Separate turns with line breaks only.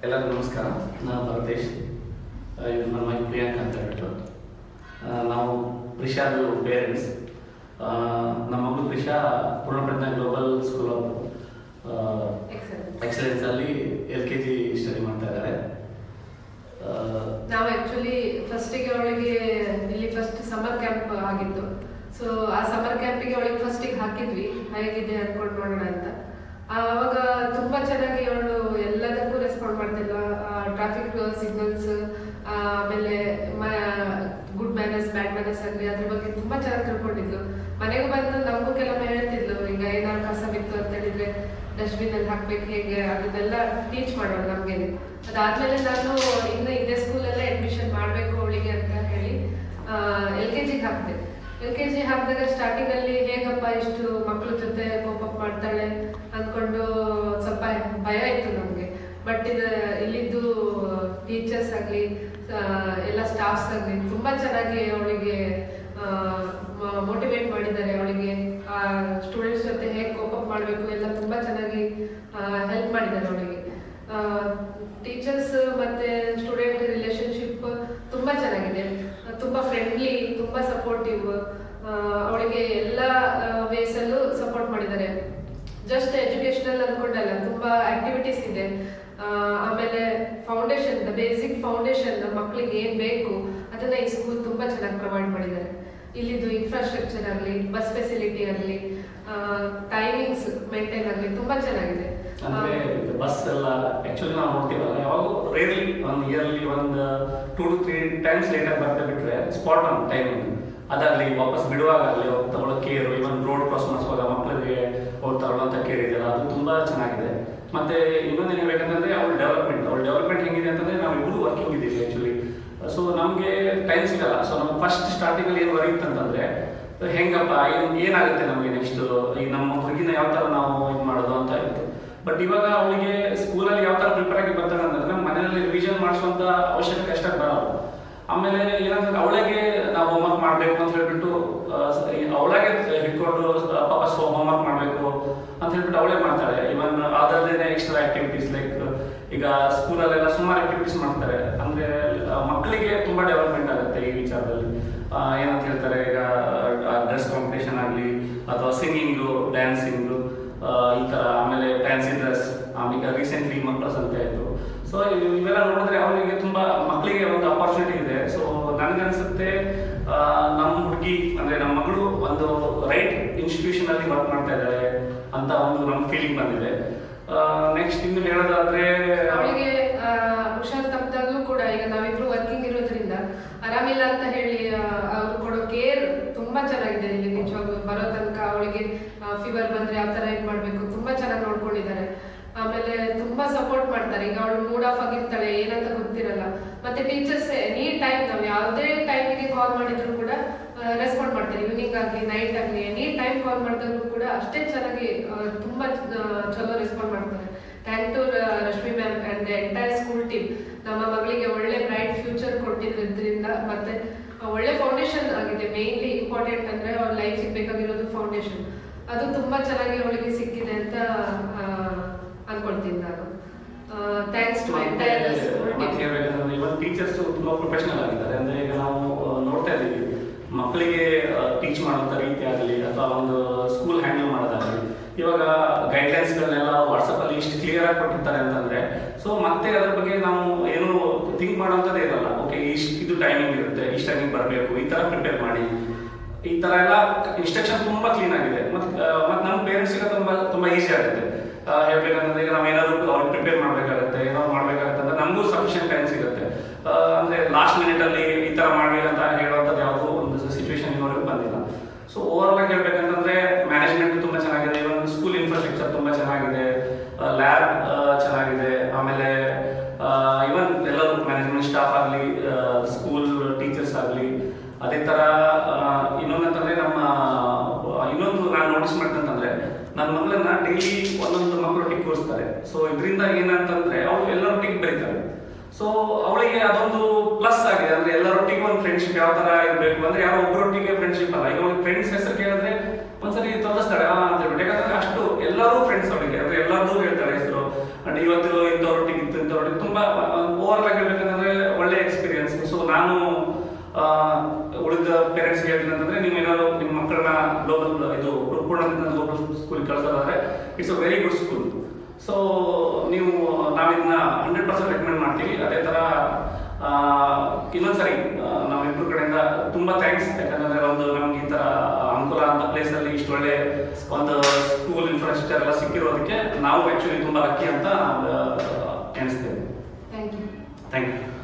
ಎಲ್ಲರಿಗೂ ನಮಸ್ಕಾರ. ನಾನು ಭರತೇಶ್. ಇದು ನನ್ನ ಮೈ ಪ್ರಿಯಾಂಕಾ ಅಂತ ಹೇಳ್ಬಿಟ್ಟು. ನಾವು ಪ್ರಿಷಾದು ಪೇರೆಂಟ್ಸ್. ನಮ್ಮ ಮಗಳು Prisha Poornaprajna global school of ಎಕ್ಸಲೆನ್ಸಲ್ಲಿ LKG ಸ್ಟಡಿ ಮಾಡ್ತಾ ಇದ್ದಾರೆ.
ನಾವು ಆ್ಯಕ್ಚುಲಿ ಫಸ್ಟಿಗೆ ಅವಳಿಗೆ ಇಲ್ಲಿ ಫಸ್ಟ್ ಸಮ್ಮರ್ ಕ್ಯಾಂಪ್ ಆಗಿತ್ತು. ಸೊ ಆ ಸಮ್ಮರ್ ಕ್ಯಾಂಪಿಗೆ ಅವಳಿಗೆ ಫಸ್ಟಿಗೆ ಹಾಕಿದ್ವಿ, ಹೇಗಿದೆ ಅಂದ್ಕೊಂಡು ನೋಡೋಣ ಅಂತ. ಆವಾಗ ತುಂಬ ಚೆನ್ನಾಗಿ ಅವಳು ಎಲ್ಲದಕ್ಕೂ ರೆಸ್ಪಾಂಡ್ ಮಾಡ್ತಿಲ್ಲ. ಟ್ರಾಫಿಕ್ ಸಿಗ್ನಲ್ಸ್, ಆಮೇಲೆ ಗುಡ್ ಮ್ಯಾನರ್ಸ್, ಬ್ಯಾಡ್ ಮ್ಯಾನರ್ಸ್ ಆಗಲಿ ಅದ್ರ ಬಗ್ಗೆ ತುಂಬ ಚೆನ್ನಾಗಿ ತಿಳ್ಕೊಂಡಿದ್ಲು. ಮನೆಗೆ ಬಂದು ನಮಗೂ ಕೆಲವೊಮ್ಮೆ ಹೇಳ್ತಿದ್ಲು, ಈಗ ಏನಾದ್ರು ಕಸ ಬಿತ್ತು ಅಂತ ಹೇಳಿದ್ರೆ ಡಸ್ಟ್ಬಿನಲ್ಲಿ ಹಾಕ್ಬೇಕು, ಹೇಗೆ ಅದನ್ನೆಲ್ಲ ಟೀಚ್ ಮಾಡೋಣ ನಮಗೆ. ಅದಾದ್ಮೇಲೆ ನಾನು ಇನ್ನು ಇದೇ ಸ್ಕೂಲಲ್ಲೇ ಅಡ್ಮಿಷನ್ ಮಾಡಬೇಕು ಅವಳಿಗೆ ಅಂತ ಹೇಳಿ LKG ಹಾಕಿದೆ. LKG ಹಾಕಿದಾಗ ಸ್ಟಾರ್ಟಿಂಗಲ್ಲಿ ಹೇಗಪ್ಪ ಇಷ್ಟು ಮಕ್ಕಳ ಜೊತೆ ಕೋಪಪ್ ಮಾಡ್ತಾಳೆ ಅಂದ್ಕೊಂಡು ಸ್ವಲ್ಪ ಭಯ ಇತ್ತು ನಮಗೆ. ಬಟ್ ಇಲ್ಲಿದ್ದು ಟೀಚರ್ಸ್ ಆಗಲಿ ಎಲ್ಲ ಸ್ಟಾಫ್ಸ್ ಆಗಲಿ ತುಂಬ ಚೆನ್ನಾಗಿ ಅವಳಿಗೆ ಮೋಟಿವೇಟ್ ಮಾಡಿದ್ದಾರೆ. ಅವಳಿಗೆ ಸ್ಟೂಡೆಂಟ್ಸ್ ಜೊತೆ ಹೇಗೆ ಕೋಪಪ್ ಮಾಡಬೇಕು ಎಲ್ಲ ತುಂಬ ಚೆನ್ನಾಗಿ ಹೆಲ್ಪ್ ಮಾಡಿದ್ದಾರೆ ಅವಳಿಗೆ. ಟೀಚರ್ಸ್ ಮತ್ತು ಸ್ಟೂಡೆಂಟ್ ರಿಲೇಶನ್ಶಿಪ್ ತುಂಬ ಚೆನ್ನಾಗಿದೆ, ತುಂಬ ಫ್ರೆಂಡ್ಲಿ, ತುಂಬ ಸಪೋರ್ಟಿವ್. ಅವಳಿಗೆ ಎಲ್ಲ ವೇಸಲ್ಲೂ ಸಪೋರ್ಟ್ ಮಾಡಿದ್ದಾರೆ. ಜಸ್ಟ್ ಎಜುಕೇಶನಲ್ ಅಂದ್ಕೊಂಡಲ್ಲ, ತುಂಬ ಆಕ್ಟಿವಿಟೀಸ್ ಇದೆ. ಆಮೇಲೆ ಫೌಂಡೇಶನ್, ಬೇಸಿಕ್ ಫೌಂಡೇಶನ್ ಮಕ್ಕಳಿಗೆ ಏನು ಬೇಕು ಅದನ್ನ ಈ ಸ್ಕೂಲ್ ತುಂಬ ಚೆನ್ನಾಗಿ ಪ್ರೊವೈಡ್ ಮಾಡಿದ್ದಾರೆ. ಇಲ್ಲಿದ್ದು ಇನ್ಫ್ರಾಸ್ಟ್ರಕ್ಚರ್ ಆಗಲಿ, ಬಸ್ ಫೆಸಿಲಿಟಿ ಆಗಲಿ, ಟೈಮಿಂಗ್ಸ್ ಮೇಂಟೈನ್ ಆಗಲಿ ತುಂಬ ಚೆನ್ನಾಗಿದೆ.
ಅಂದರೆ ಬಸ್ ಎಲ್ಲ ಆ್ಯಕ್ಚುಲಿ ನಾವು ನೋಡ್ತೀವಲ್ಲ, ಯಾವಾಗ ರೇರ್ಲಿ ಒಂದು ಇಯರ್ಲಿ ಒಂದು 2 to 3 ಟೈಮ್ಸ್ ಲೇಟಾಗಿ ಬರ್ತಾ ಬಿಟ್ಟರೆ ಸ್ಪಾಟ್ ಆನ್ ಟೈಮಿಂಗ್ ಅದಾಗಲಿ, ವಾಪಸ್ ಬಿಡುವಾಗಲಿ ಅವ್ರು ತಗೊಳ್ಳೋ ಕೇರು, ಇವನ್ ರೋಡ್ ಕ್ರಾಸ್ ಮಾಡಿಸುವಾಗ ಮಕ್ಕಳಿಗೆ ಅವ್ರು ತಗೊಳ್ಳೋಂಥ ಕೇರ್ ಇದೆಯಲ್ಲ ಅದು ತುಂಬ ಚೆನ್ನಾಗಿದೆ. ಮತ್ತು ಇನ್ನೊಂದು ಏನು ಹೇಳ್ಬೇಕಂತಂದರೆ ಅವ್ರ ಡೆವಲಪ್ಮೆಂಟ್ ಹೆಂಗಿದೆ ಅಂತಂದರೆ ನಾವು ಇಬ್ಬರು ವರ್ಕಿಂಗ್ ಇದ್ದೀವಿ ಆ್ಯಕ್ಚುಲಿ. ಸೊ ನಮಗೆ ಟೈಮ್ ಸಿಗಲ್ಲ. ಸೊ ನಮ್ಗೆ ಫಸ್ಟ್ ಸ್ಟಾರ್ಟಿಂಗಲ್ಲಿ ಏನು ವರಿ ಇತ್ತಂತಂದರೆ ಹೆಂಗಪ್ಪ ಏನಾಗುತ್ತೆ ನಮಗೆ ನೆಕ್ಸ್ಟು, ಈಗ ನಮ್ಮ ಹುಡುಗಿನ ಯಾವ ಥರ ನಾವು ಇದು ಮಾಡೋದು ಅಂತ ಇತ್ತು. ಬಟ್ ಇವಾಗ ಅವಳಿಗೆ ಸ್ಕೂಲಲ್ಲಿ ಯಾವ ಥರ ಪ್ರಿಪೇರ್ ಆಗಿ ಬರ್ತಾಳೆ ಅಂತಂದರೆ ನಮ್ಮ ಮನೆಯಲ್ಲಿ ರಿವಿಷನ್ ಮಾಡಿಸುವಂಥ ಅವಶ್ಯಕತೆ ಅಷ್ಟಾಗಿ ಬರೋದು. ಆಮೇಲೆ ಏನಂತಂದ್ರೆ ಅವಳಿಗೆ ನಾವು ಹೋಮ್ವರ್ಕ್ ಮಾಡಬೇಕು ಅಂತ ಹೇಳ್ಬಿಟ್ಟು ಅವಳಾಗೆ ಹಿಡ್ಕೊಂಡು ಪಾಪ ಹೋಮ್ವರ್ಕ್ ಮಾಡಬೇಕು ಅಂತ ಹೇಳ್ಬಿಟ್ಟು ಅವಳೇ ಮಾಡ್ತಾಳೆ. ಇವನ್ ಅದರಲ್ಲೇ ಎಕ್ಸ್ಟ್ರಾ ಆಕ್ಟಿವಿಟೀಸ್ ಲೈಕ್ ಈಗ ಸ್ಕೂಲಲ್ಲೆಲ್ಲ ಸುಮಾರು ಆಕ್ಟಿವಿಟೀಸ್ ಮಾಡ್ತಾರೆ. ಅಂದರೆ ಮಕ್ಕಳಿಗೆ ತುಂಬ ಡೆವಲಪ್ಮೆಂಟ್ ಆಗುತ್ತೆ ಈ ವಿಚಾರದಲ್ಲಿ. ಏನಂತ ಹೇಳ್ತಾರೆ, ಈಗ ಡ್ರೆಸ್ ಕಾಂಪಿಟೇಷನ್ ಆಗಲಿ ಅಥವಾ ಸಿಂಗಿಂಗು, ಡ್ಯಾನ್ಸಿಂಗು ಈ ಥರ, ಆಮೇಲೆ ಫ್ಯಾನ್ಸಿ ಡ್ರೆಸ್, ಈಗ ರೀಸೆಂಟ್ಲಿ ಮಕ್ಕಳ್ಸ್ ಅಂತ ಇತ್ತು. ಸೊ ಇವೆಲ್ಲ ನೋಡಿದ್ರೆ ಅವರಿಗೆ ತುಂಬ ಮಕ್ಕಳಿಗೆ ಒಂದು ಅಪಾರ್ಚುನಿಟಿ ಇದೆ. ಸೊ ನನಗನ್ಸುತ್ತೆ ನಮ್ಮ ಹುಡುಗಿ ಅಂದರೆ ನಮ್ಮ ಮಗಳು ಒಂದು ರೈಟ್ ಇನ್ಸ್ಟಿಟ್ಯೂಷನಲ್ಲಿ ವರ್ಕ್ ಮಾಡ್ತಾ ಇದ್ದಾಳೆ ಅಂತ ಒಂದು ನಮ್ಮ ಫೀಲಿಂಗ್ ಬಂದಿದೆ. ನೆಕ್ಸ್ಟ್ ಇನ್ನು ಹೇಳೋದಾದ್ರೆ
ಅವಳಿಗೆ ಹುಷಾರು ತಪ್ಪಿದಾಗಲೂ ಕೂಡ ಈಗ ನಾವಿಬ್ರು ವರ್ಕಿಂಗ್ ಇರೋದ್ರಿಂದ ಆರಾಮಿಲ್ಲ ಅಂತ ಹೇಳಿ ಅವ್ರು ಕೊಡೋ ಕೇರ್ ತುಂಬಾ ಚೆನ್ನಾಗಿದೆ. ಇಲ್ಲಿ ನಿಜವಾಗ್ಲೂ ಬರೋ ತನಕ ಅವಳಿಗೆ ಫೀವರ್ ಬಂದ್ರೆ ಯಾವ ತರ ಇದು ಮಾಡ್ಬೇಕು ತುಂಬಾ ಚೆನ್ನಾಗಿ ನೋಡ್ಕೊಂಡಿದ್ದಾರೆ. ಆಮೇಲೆ ತುಂಬಾ ಸಪೋರ್ಟ್ ಮಾಡ್ತಾರೆ. ಈಗ ಅವಳು ಮೂಡ್ ಆಫ್ ಆಗಿರ್ತಾಳೆ, ಏನಂತ ಗೊತ್ತಿರಲ್ಲ. ಮತ್ತೆ ಟೀಚರ್ಸ್ ಎನಿ ಟೈಮ್ ನಾವು ಯಾವುದೇ ಟೈಮಿಗೆ ಕಾಲ್ ಮಾಡಿದ್ರು ಕೂಡ ರೆಸ್ಪಾಂಡ್ ಮಾಡ್ತಾರೆ. ಈವ್ನಿಂಗ್ ಆಗಲಿ, ನೈಟ್ ಆಗಲಿ, ಎನಿ ಟೈಮ್ ಕಾಲ್ ಮಾಡಿದ್ರು ಕೂಡ ಅಷ್ಟೇ ಚೆನ್ನಾಗಿ ತುಂಬಾ ಚಲೋ ರೆಸ್ಪಾಂಡ್ ಮಾಡ್ತಾರೆ. Thank to Rashmi ma'am and the entire school team. ನಮ್ಮ ಮಗಳಿಗೆ ಒಳ್ಳೆ ಬ್ರೈಟ್ ಫ್ಯೂಚರ್ ಕೊಟ್ಟಿದ್ರಿಂದ ಮತ್ತೆ ಒಳ್ಳೆ ಫೌಂಡೇಶನ್ ಆಗಿದೆ. ಮೇನ್ಲಿ ಇಂಪಾರ್ಟೆಂಟ್ ಅಂದರೆ ಅವ್ರ ಲೈಫಿಗೆ ಬೇಕಾಗಿರೋದು ಫೌಂಡೇಶನ್. ಅದು ತುಂಬಾ ಚೆನ್ನಾಗಿ ಅವಳಿಗೆ ಸಿಕ್ಕಿದೆ ಅಂತ ಅನ್ಕೊಳ್ತೀನಿ ನಾನು. Thanks to entire school team.
Even teachers ತುಂಬ ಪ್ರೊಫೆಷನಲ್ ಆಗಿದ್ದಾರೆ. ಅಂದರೆ ಈಗ ನಾವು ನೋಡ್ತಾ ಇದ್ದೀವಿ ಮಕ್ಕಳಿಗೆ ಟೀಚ್ ಮಾಡುವಂಥ ರೀತಿ ಆಗಲಿ ಅಥವಾ ಒಂದು ಸ್ಕೂಲ್ ಹ್ಯಾಂಡಲ್ ಮಾಡೋದಾಗಲಿ, ಇವಾಗ ಗೈಡ್ಲೈನ್ಸ್ಗಳನ್ನೆಲ್ಲ ವಾಟ್ಸಪ್ಪಲ್ಲಿ ಇಷ್ಟು ಕ್ಲಿಯರ್ ಆಗಿ ಕೊಟ್ಟಿರ್ತಾರೆ ಅಂತಂದರೆ ಸೊ ಮತ್ತೆ ಅದ್ರ ಬಗ್ಗೆ ನಾವು ಏನು ಥಿಂಕ್ ಮಾಡೋಂಥದ್ದೇ ಇರಲ್ಲ. ಓಕೆ ಇದು ಟೈಮಿಂಗ್ ಇರುತ್ತೆ, ಇಷ್ಟು ಟೈಮಿಂಗ್ ಬರಬೇಕು, ಈ ಥರ ಪ್ರಿಪೇರ್ ಮಾಡಿ, ಈ ಥರ ಎಲ್ಲ ಇನ್ಸ್ಟ್ರಕ್ಷನ್ ತುಂಬ ಕ್ಲೀನ್ ಆಗಿದೆ. ಮತ್ತು ನಮ್ಮ ಪೇರೆಂಟ್ಸಿಗೆ ತುಂಬ ಈಸಿ ಆಗುತ್ತೆ. ಹೇಳ್ಬೇಕಂತಂದ್ರೆ ಈಗ ನಾವೇನಾದ್ರು ಅವ್ರಿಗೆ ಪ್ರಿಪೇರ್ ಮಾಡಬೇಕಾಗುತ್ತೆ, ಏನಾದ್ರು ಮಾಡಬೇಕಾಗುತ್ತೆ ಅಂದರೆ ನಮಗೂ ಸಫಿಷಿಯಂಟ್ ಟೈಮ್ ಸಿಗುತ್ತೆ. ಅಂದರೆ ಲಾಸ್ಟ್ ಮಿನಿಟಲ್ಲಿ ಈ ಥರ ಮಾಡಬೇಕು ಅಂತ ಹೇಳುವಂಥದ್ದು ಯಾವುದೂ ಒಂದು ಸಿಚುವೇಶನ್ ಇನ್ನೊರೆಗೂ ಬಂದಿಲ್ಲ. ಸೊ ಓವರ್ ಆಗಿ ಹೇಳ್ಬೇಕಂತಂದರೆ ಮ್ಯಾನೇಜ್ಮೆಂಟ್ ತುಂಬ ಚೆನ್ನಾಗಿದೆ, ಇವನ್ ಸ್ಕೂಲ್ ಇನ್ಫ್ರಾಸ್ಟ್ರಕ್ಚರ್ ತುಂಬ ಚೆನ್ನಾಗಿದೆ, ಲ್ಯಾಬ್ ಚೆನ್ನಾಗಿದೆ, ಆಮೇಲೆ ಇವನ್ ಎಲ್ಲರೂ ಮ್ಯಾನೇಜ್ಮೆಂಟ್ ಸ್ಟಾಫ್ ಆಗಲಿ, ಸ್ಕೂಲ್ ಟೀಚರ್ಸ್ ಆಗಲಿ. ಅದೇ ಥರ ಇನ್ನೊಂದಂತಂದರೆ ಇನ್ನೊಂದು ನಾನು ನೋಟಿಸ್ ಮಾಡ್ತಂತಂದರೆ ನನ್ನ ಮಗಳನ್ನ ಡೈಲಿ ಒಂದೊಂದು ಮಕ್ಕಳೊಟ್ಟಿಗೆ ಕೂರಿಸ್ತಾರೆ. ಸೊ ಇದರಿಂದ ಏನಂತಂದರೆ ಅವಳು ಎಲ್ಲರೊಟ್ಟಿಗೆ ಬೆರೀತಾರೆ. ಸೊ ಅವಳಿಗೆ ಅದೊಂದು ಪ್ಲಸ್ ಆಗಿದೆ. ಅಂದರೆ ಎಲ್ಲರೊಟ್ಟಿಗೆ ಒಂದು ಫ್ರೆಂಡ್ಶಿಪ್ ಯಾವ ಥರ ಇರಬೇಕು ಅಂದರೆ ಯಾರೋ ಒಬ್ಬರೊಟ್ಟಿಗೆ ಫ್ರೆಂಡ್ಶಿಪ್ ಅಲ್ಲ. ಈಗ ಅವ್ಳಿಗೆ ಫ್ರೆಂಡ್ಸ್ ಹೆಸರು ಕೇಳಿದ್ರೆ ಒಂದ್ಸರಿ ತೊಂದಿಸ್ತಾಳೆ ಅಂತ ಹೇಳ್ಬಿಟ್ಟು. ಯಾಕಂದರೆ ಅಷ್ಟು ಎಲ್ಲರೂ ಫ್ರೆಂಡ್ಸ್ ಅವಳಿಗೆ, ಅಂದರೆ ಎಲ್ಲರದ್ದು ಹೇಳ್ತಾಳೆ ಹೆಸರು. ಅಂಡ್ ಇವತ್ತು ಇಂಥವ್ರೊಟ್ಟಿಗೆ ಇತ್ತು, ಇಂಥವ್ರೊಟ್ಟಿಗೆ ತುಂಬ ಓವರ್ ಆಗಿ ಹೇಳ್ಬೇಕಂತಂದ್ರೆ ಒಳ್ಳೆ ಎಕ್ಸ್ಪೀರಿಯನ್ಸ್. ಸೊ ನಾನು ಉಳಿದ ಪೇರೆಂಟ್ಸ್ ಹೇಳ್ತೀನಿ ಅಂತಂದ್ರೆ, ನೀವೇನಾದ್ರು ನಿಮ್ಮ ಮಕ್ಕಳನ್ನ ಗ್ಲೋಬಲ್ ಇದು ಪೂರ್ಣದಿಂದ ಗ್ಲೋಬಲ್ ಸ್ಕೂಲ್ಗೆ ಕಳ್ಸೋದಾದ್ರೆ it's a very good school. So ನಾವಿದನ್ನ 100% ರೆಕಮೆಂಡ್ ಮಾಡ್ತೀವಿ. ಅದೇ ಥರ ಇನ್ನೊಂದ್ಸರಿ ನಾವಿಬ್ಬರ ಕಡೆಯಿಂದ ತುಂಬ ಥ್ಯಾಂಕ್ಸ್. ಯಾಕಂದರೆ ನಮ್ಗೆ ಈ ಥರ ಅನುಕೂಲ ಅಂತ ಪ್ಲೇಸಲ್ಲಿ ಇಷ್ಟು ಒಳ್ಳೆ ಒಂದು ಸ್ಕೂಲ್ ಇನ್ಫ್ರಾಸ್ಟ್ರಕ್ಚರ್ ಎಲ್ಲ ಸಿಕ್ಕಿರೋದಕ್ಕೆ ನಾವು ಆ್ಯಕ್ಚುಲಿ ತುಂಬ ಲಕ್ಕಿ ಅಂತ ಎಣಿಸ್ತೇವೆ.
Thank you.
Thank you.